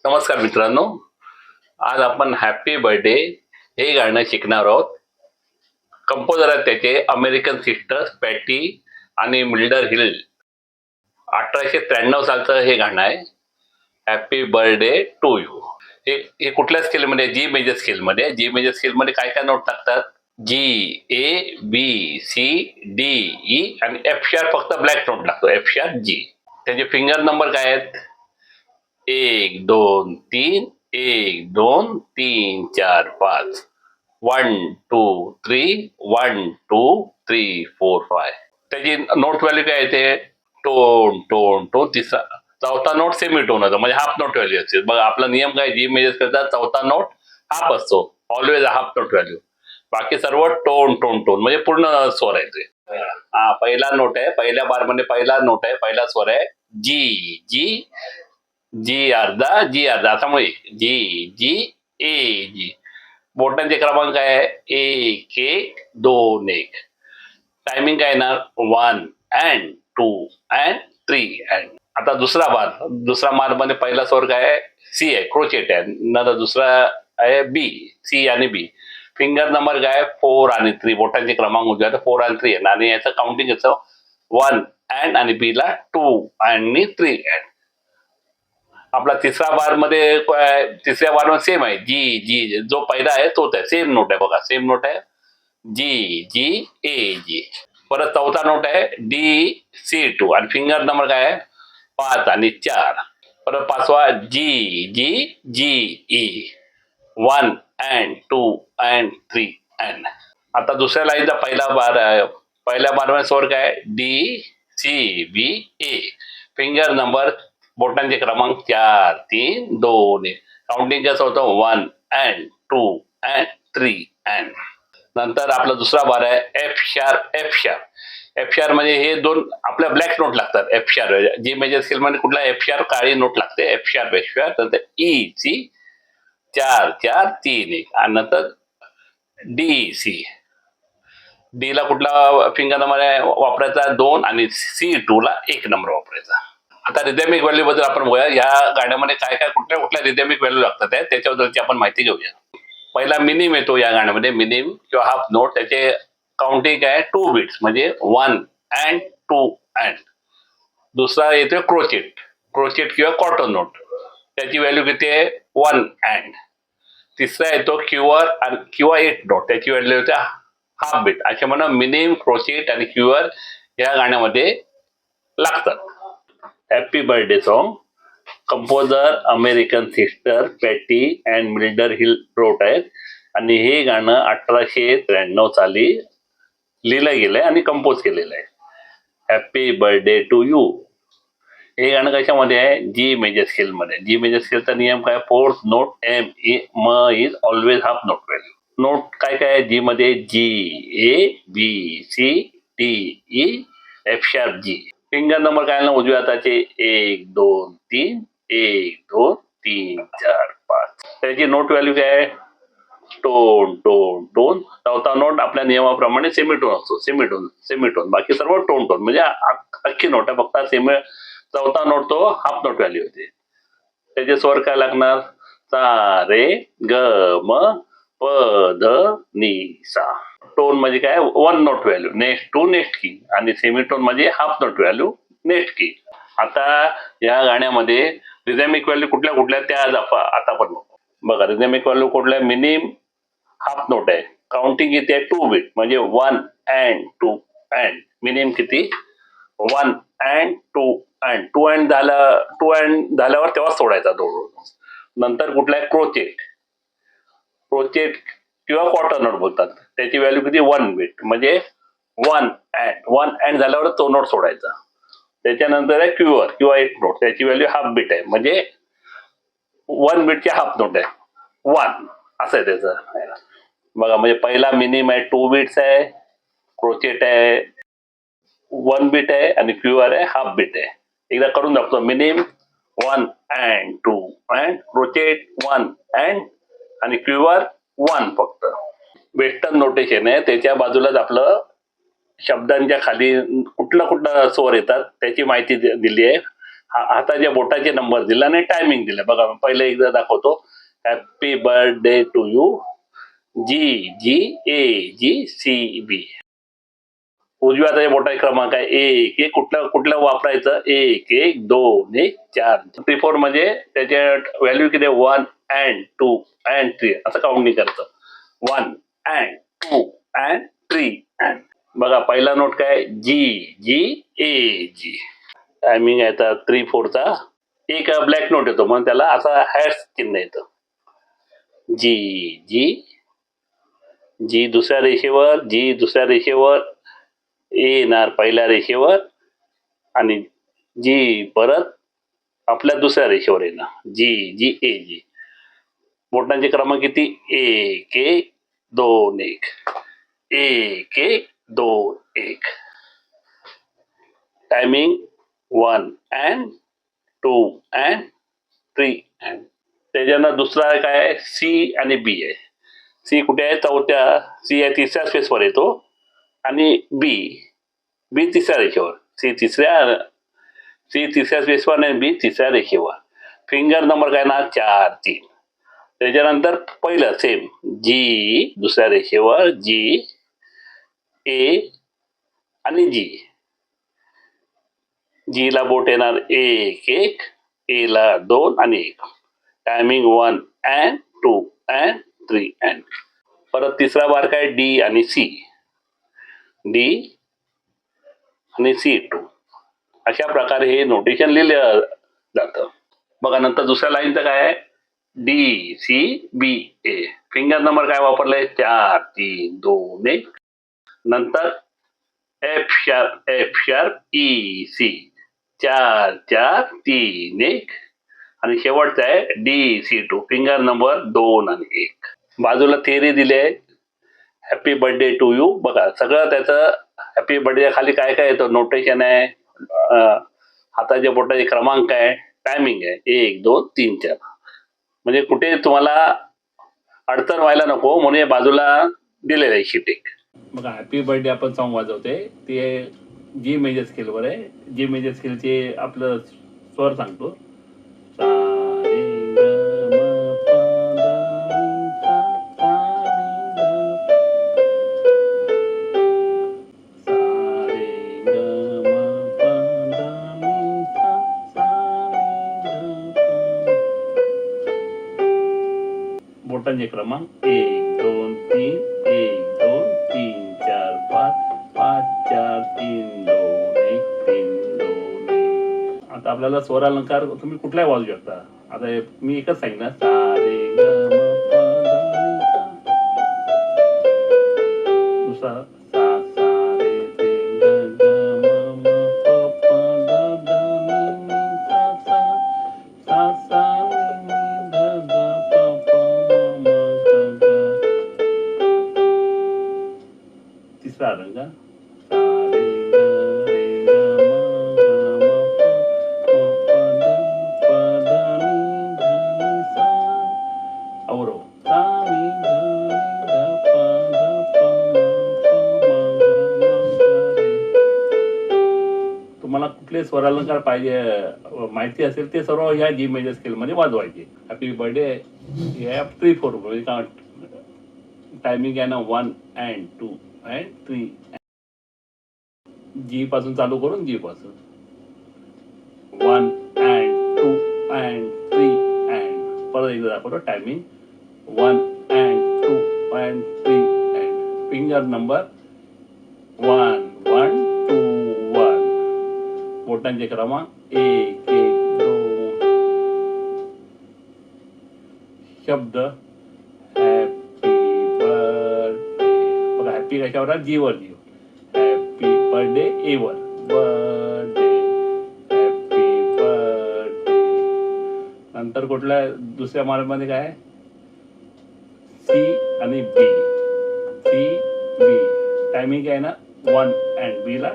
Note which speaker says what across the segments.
Speaker 1: नमस्कार मित्रांनो, आज आपण हॅपी बर्थडे हे गाणं शिकणार आहोत. कंपोजर आहेत त्याचे अमेरिकन सिस्टर्स पॅटी आणि मिल्डर हिल. 1893 सालचं हे गाणं आहे. Happy birthday to you. हे हे कुठल्या स्केलमध्ये? जी मेजर स्केलमध्ये. जी मेजर स्केलमध्ये काय काय नोट लागतात? जी, A, B, C, D, E आणि एफ शार्प फक्त ब्लॅक नोट लागतो. एफ शार्प, जी. त्याचे फिंगर नंबर काय आहेत? 1 2 3 1 2 3 4 5 1 2 3 1 2 3 4 5. त्याची नोट व्हॅल्यू काय येते? Tone tone tone. तिसरा चौथा नोट सेमी टोन होता, म्हणजे हाफ नोट व्हॅल्यू असते. बघा आपला नियम काय, जी मेजर करता चौथा नोट हाफ असतो, ऑलवेज हाफ नोट व्हॅल्यू. बाकी सर्व टोन टोन टोन म्हणजे पूर्ण स्वर आहे ते. हा पहिला नोट आहे, पहिल्या बार मध्ये पहिला नोट आहे, पहिला स्वर आहे जी. जी जी अर्धा, जी अर्धा, त्यामुळे जी जी ए जी. बोटांचे क्रमांक आहे 1 1 2 1. टायमिंग काय येणार? 1 अँड 2 अँड 3 अँड. आता दुसरा बार मध्ये पहिला स्वर काय आहे? सी आहे, क्रोचेट आहे. नंतर दुसरा आहे बी, सी आणि बी. फिंगर नंबर काय? 4 आणि 3. बोटांचे क्रमांक उजव्या 4 आणि 3 आहे आणि याचं काउंटिंग याचं 1 अँड आणि बी ला 2 आणि 3 अँड. आपला तिसऱ्या बार मध्ये सेम आहे, जी जी. जो पहिला आहे तोच आहे, सेम नोट आहे. बघा सेम नोट आहे, जी जी ए जी. परत चौथा नोट आहे डी सी 2 आणि फिंगर नंबर काय आहे? 5 आणि 4. परत पाचवा जी G G E. 1 and 2 and 3 and. आता दुसऱ्या लाईनचा पहिला बार आहे. पहिल्या बार मध्ये स्वर काय? डी सी बी ए. फिंगर नंबर, बोटांचे क्रमांक 4 3 2 1. काउंटिंग कसं होतं? 1 अँड 2 अँड 3 अँड. नंतर आपला दुसरा बार आहे F sharp. F sharp, F sharp म्हणजे हे दोन आपल्या ब्लॅक नोट लागतात. F sharp G major scale मध्ये कुठला? एफ शार्प काळी नोट लागते. F sharp F sharp. नंतर ई सी 4 4 3 1 आणि नंतर डी सी. डी ला कुठला फिंगर नंबर आहे वापरायचा? 2 आणि सी 2 ला 1 नंबर वापरायचा. आता रिदमिक व्हॅल्यू बद्दल आपण बघूया. या गाण्यामध्ये काय काय कुठल्या कुठल्या रिदमिक व्हॅल्यू लागतात त्याच्याबद्दलची आपण माहिती घेऊया. पहिला मिनिम येतो या गाण्यामध्ये, मिनिम किंवा हाफ नोट. त्याचे काउंटिंग आहे 2 बीट्स म्हणजे 1 अँड 2 अँड. दुसरा येतो क्रोचेट. क्रोचेट किंवा कॉटन नोट, त्याची व्हॅल्यू किती आहे? 1 अँड. तिसरा येतो क्युअर किंवा 8 नोट, त्याची व्हॅल्यू होते हाफ बीट. असे म्हणा मिनिम, क्रोचेट आणि क्युअर या गाण्यामध्ये लागतात. Happy birthday song composer American sister Patty and Mildred Hill wrote आहेत आणि हे गाणं 1893 साली लिहिलं गेलंय आणि कंपोज केलेलं आहे. हॅपी बर्थडे टू यू हे गाणं कशामध्ये आहे? जी मेजर स्केल मध्ये. जी मेजर स्केलचा नियम काय? फोर्थ नोट एम म is always half note value. Note काय काय आहे जी मध्ये? G, A, B, C, D, E, F sharp, G. Finger number काय ना उजव्या हाताचे? 1 2 3 1 2 3 4 5. त्याची नोट व्हॅल्यू काय आहे? Tone tone tone. चौथा नोट आपल्या नियमाप्रमाणे सेमीटोन असतो. Semitone semitone. बाकी सर्व टोन टोन म्हणजे अख्खी नोट आहे. फक्त चौथा नोट तो हाफ नोट व्हॅल्यू होते. त्याचे स्वर काय लागणार? सा रे ग म प ध नि सा. टोन म्हणजे काय? 1 note value next to next key आणि सेमीटोन म्हणजे हाफ नोट व्हॅल्यू नेक्स्ट की. आता या गाण्यामध्ये रिदमिक व्हॅल्यू कुठल्या कुठल्या त्या आता पण बघा. रिदमिक व्हॅल्यू कुठल्या? मिनिम हाफ नोट आहे. काउंटिंग किती आहे? 2 बीट म्हणजे 1 अँड 2 अँड. मिनिम किती? 1 अँड 2 अँड. 2 अँड झाल्यावर तेव्हा सोडायचा तो. नंतर कुठला आहे? क्रोचेट. क्रोचेट किंवा क्वार्टर नोट बोलतात. त्याची व्हॅल्यू किती? 1 बीट म्हणजे 1 अँड झाल्यावर तो नोट सोडायचा. त्याच्यानंतर आहे क्युअर किंवा 8 नोट. त्याची व्हॅल्यू हाफ बीट आहे म्हणजे 1 बीटची हाफ नोट आहे 1. असं आहे त्याचं. बघा म्हणजे पहिला मिनिम आहे 2 बीट्स आहे, क्रोचेट आहे 1 बीट आहे आणि क्युअर आहे हाफ बीट आहे. एकदा करून दाखवतो. Minimum 1 and 2 and, crochet 1 and आणि क्युअर 1 फक्त. वेस्टर्न नोटेशन आहे. त्याच्या बाजूलाच आपलं शब्दांच्या खाली कुठलं कुठलं स्वर येतात त्याची माहिती दिली आहे. हाताच्या बोटाचे नंबर दिला आणि टायमिंग दिला. बघा पहिले एकदा दाखवतो. Happy birthday to you GGAGCB. उजव्या हाताच्या बोटाचा क्रमांक आहे 1 1. कुठलं वापरायचं? 1 1 2 1 4. 34 म्हणजे त्याच्या व्हॅल्यू किती? 1 and 2 and 3 असं काउंटिंग करतं. 1 and 2 and 3 and. बघा पहिला नोट काय? GGAG. टायमिंग आहे आता 3 4 चा. एक ब्लॅक नोट येतो म्हणून त्याला असा हॅश चिन्ह येतं. G दुसऱ्या रेषेवर ए येणार पहिल्या रेषेवर आणि जी परत आपल्या दुसऱ्या रेषेवर येणार. GGAG. बोटांचे क्रमांक किती? 1 1 2 1 1 1 2 1. Timing 1 and 2 and 3 and. त्याच्यानं दुसरा काय आहे? सी आणि बी आहे. सी कुठे आहे? चौथ्या. सी आहे तिसऱ्या स्पेसवर येतो आणि बी तिसऱ्या रेषेवर. सी तिसऱ्या स्पेसवर आणि बी तिसऱ्या रेषेवर. फिंगर नंबर काय ना? 4 3. त्याच्यानंतर पहिलं सेम जी दुसऱ्या रेषेवर जी ए आणि जी ला बोट येणार 1 1 ए ला 2 आणि 1. Timing 1 and 2 and 3 and. परत तिसरा बार काय? डी आणि सी C2. अशा प्रकारे हे नोटेशन लिहिलं जातं. बघा नंतर दुसऱ्या लाईनचं काय आहे? DCBA. फिंगर नंबर काय वापरलाय? 4 3 2 1. नंतर F sharp EC 4 4 3 1 आणि शेवटचा आहे DC2. फिंगर नंबर 2 आणि 1. बाजूला थेरी दिली आहे हॅपी बर्थडे टू यू. बघा सगळं त्याचं हॅपी बर्थडे खाली काय काय येतं? नोटेशन आहे, हाताच्या बोटाचे क्रमांक आहे, टायमिंग आहे 1 2 3 4. म्हणजे कुठे तुम्हाला अडचण व्हायला नको म्हणून हे बाजूला दिलेलं आहे शीट एक. बघा हॅपी बर्थडे आपण सॉन्ग वाजवते ते जी मेजर स्केलवर आहे. जी मेजर स्केलचे आपलं स्वर सांगतो. बोटांचे क्रमांक 1 2 3 1 2 3 4 5 5 4 3 2 1 3 2 1. आता आपल्याला स्वर अलंकार तुम्ही कुठलाही वाजू शकता. आता मी एकच सांगितलं सा रे ग म प ध नि सा. दुसरा सा सा रे रे ग ग म म प प ध ध नि नि सा सा सा सा नि नि ध ध प प म म ग ग. तिसरा रंग सा रे ग रे ग म ग म प प ध प ध नि ध नि सा. अवरो सा नि ध नि ध प ध प म प म ग म ग रे. तुम्हाला कुठले स्वर अलंकार पाहिजे माहिती असेल ते सर्व ह्या जी मेजर स्केल मध्ये वाजवायचे. हॅपी बर्थडे हे 3 4 म्हणजे टायमिंग आहे ना 1 and 2 and 3. जी पासून चालू करून जी पासून 1 and 2 and 3 and. परत एकदा दाखवतो timing 1 and 2 and 3 and. Finger number 1 1 2 1. बोटांचे क्रमांक 1 1 2. शब्द हॅपी बर्थडे. बघा हॅपी कशावर? जी वर जी. हॅपी बर्थडे ए वर बर्थडे हॅपी बर्थडे. नंतर कुठल्या दुसऱ्या मार्गामध्ये काय? सी आणि बी. टायमिंग आहे ना 1 and बी ला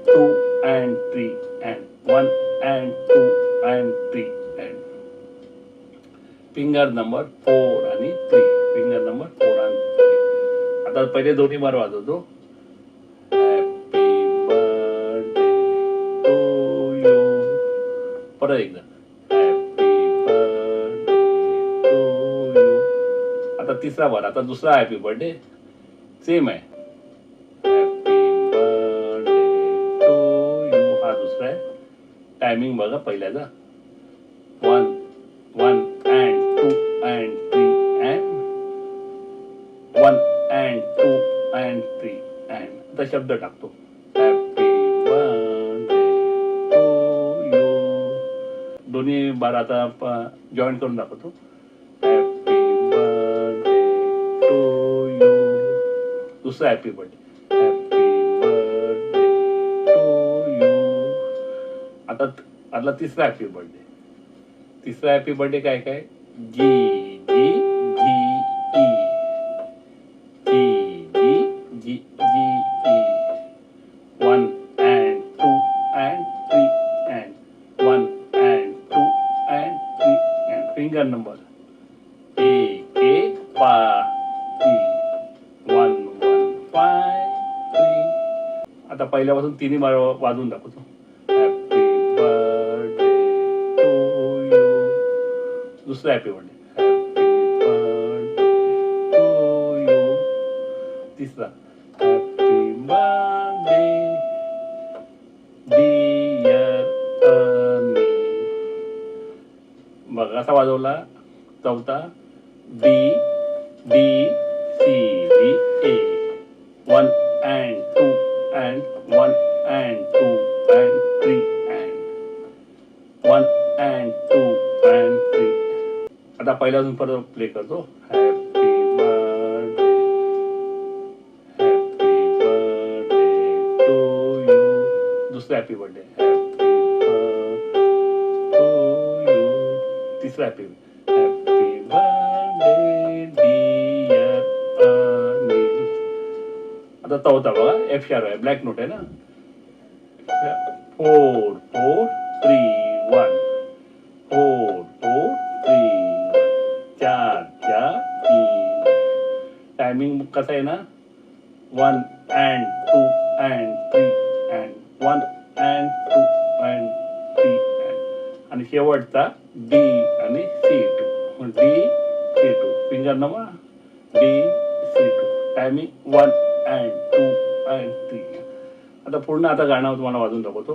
Speaker 1: 2 and 3 and 1 and 2 and 3 and. Finger number 4 आणि 3. फिंगर नंबर 4 आणि 3. आता पहिले दोन्ही बार वाजवतो. Happy birthday to you. परत परत एकदा हॅपी बर्थडे टू यू. आता तिसरा बार, आता दुसरा हॅपी बर्थडे सेम आहे. हॅपी बर्थडे टू यू हा दुसरा आहे. टायमिंग बघा पहिल्याचा 1 1 and 2 and 3 and 1 and 2 and 3 and आता शब्द टाकतो हॅपी बर्थडे टू यू. दोन्ही बार आता जॉईन करून दाखवतो. Happy birthday to you. दुसरा happy birthday happy birthday to you. आता आतला तिसरा हॅपी बर्थडे. तिसरा हॅपी बर्थडे काय काय G G G E G G G G E. 1 and 2 and 3 and 1 and 2 and 3 and finger number 1 1 5 3 1 1 5 3. आता पहिल्यापासून तिन्ही बार वाजवून दाखवतो. Happy birthday to you. दुसरा happy birthday happy birthday to you. तिसरा हॅपी बर्थडे डिअर अनिल. बघ असा वाजवला. चौथा B B C D A 1 and 2 and 1 and 2 and 3 and 1 and 2 and 3. आता पहिल्यापासून परत प्ले करतो. Happy birthday to you. दुसरा happy birthday happy to you. तिसरा हॅपी बर्थडे डिअर अनिल. आता चौथा बघा एफ शार्प आहे, ब्लॅक नोट आहे ना. 4 4 3 1 4 4 3 4 4 3. टायमिंग कसं आहे ना 1 and 2 and 3 and 1 and 2 and 3 and आणि शेवटचा डी आणि C2 D C2 finger number D C2. Timing 1 and 2 and 3. आता पूर्ण आता गाणं तुम्हाला वाजून दाखवतो.